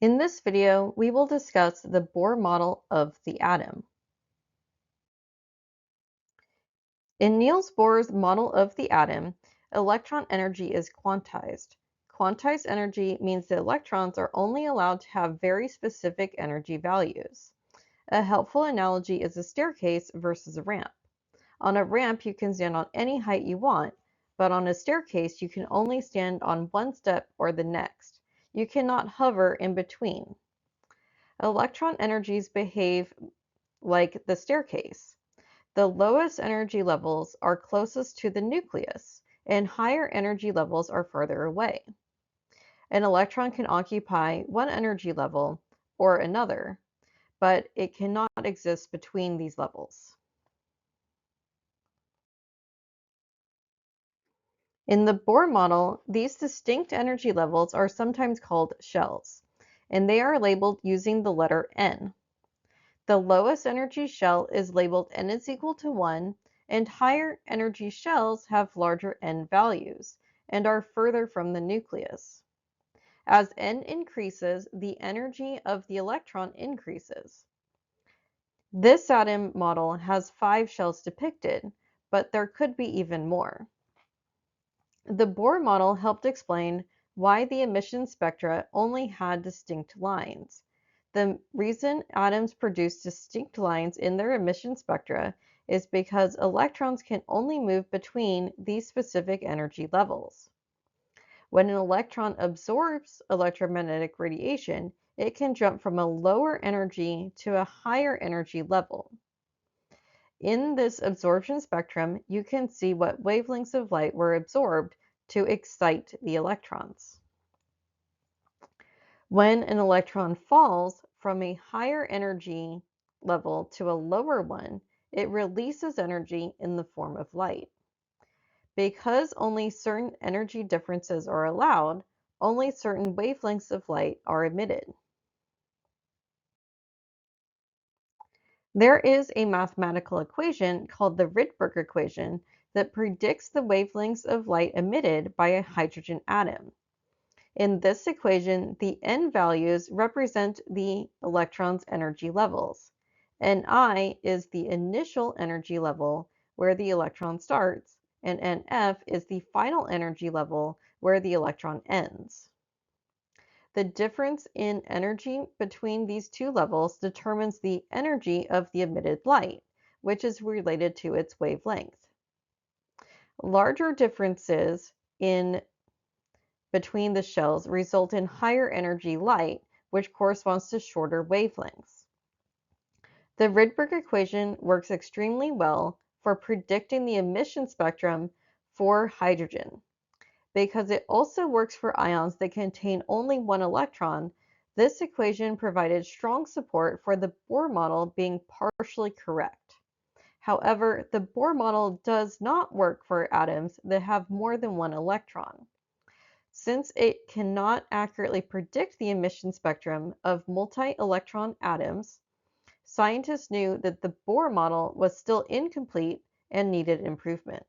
In this video, we will discuss the Bohr model of the atom. In Niels Bohr's model of the atom, electron energy is quantized. Quantized energy means that electrons are only allowed to have very specific energy values. A helpful analogy is a staircase versus a ramp. On a ramp, you can stand on any height you want, but on a staircase, you can only stand on one step or the next. You cannot hover in between. Electron energies behave like the staircase. The lowest energy levels are closest to the nucleus, and higher energy levels are further away. An electron can occupy one energy level or another, but it cannot exist between these levels. In the Bohr model, these distinct energy levels are sometimes called shells, and they are labeled using the letter N. The lowest energy shell is labeled N is equal to 1, and higher energy shells have larger N values and are further from the nucleus. As N increases, the energy of the electron increases. This atom model has 5 shells depicted, but there could be even more. The Bohr model helped explain why the emission spectra only had distinct lines. The reason atoms produce distinct lines in their emission spectra is because electrons can only move between these specific energy levels. When an electron absorbs electromagnetic radiation, it can jump from a lower energy to a higher energy level. In this absorption spectrum, you can see what wavelengths of light were absorbed to excite the electrons. When an electron falls from a higher energy level to a lower one, it releases energy in the form of light. Because only certain energy differences are allowed, only certain wavelengths of light are emitted. There is a mathematical equation called the Rydberg equation that predicts the wavelengths of light emitted by a hydrogen atom. In this equation, the N values represent the electron's energy levels. Ni is the initial energy level where the electron starts, and Nf is the final energy level where the electron ends. The difference in energy between these two levels determines the energy of the emitted light, which is related to its wavelength. Larger differences in between the shells result in higher energy light, which corresponds to shorter wavelengths. The Rydberg equation works extremely well for predicting the emission spectrum for hydrogen. Because it also works for ions that contain only one electron, this equation provided strong support for the Bohr model being partially correct. However, the Bohr model does not work for atoms that have more than one electron. Since it cannot accurately predict the emission spectrum of multi-electron atoms, scientists knew that the Bohr model was still incomplete and needed improvement.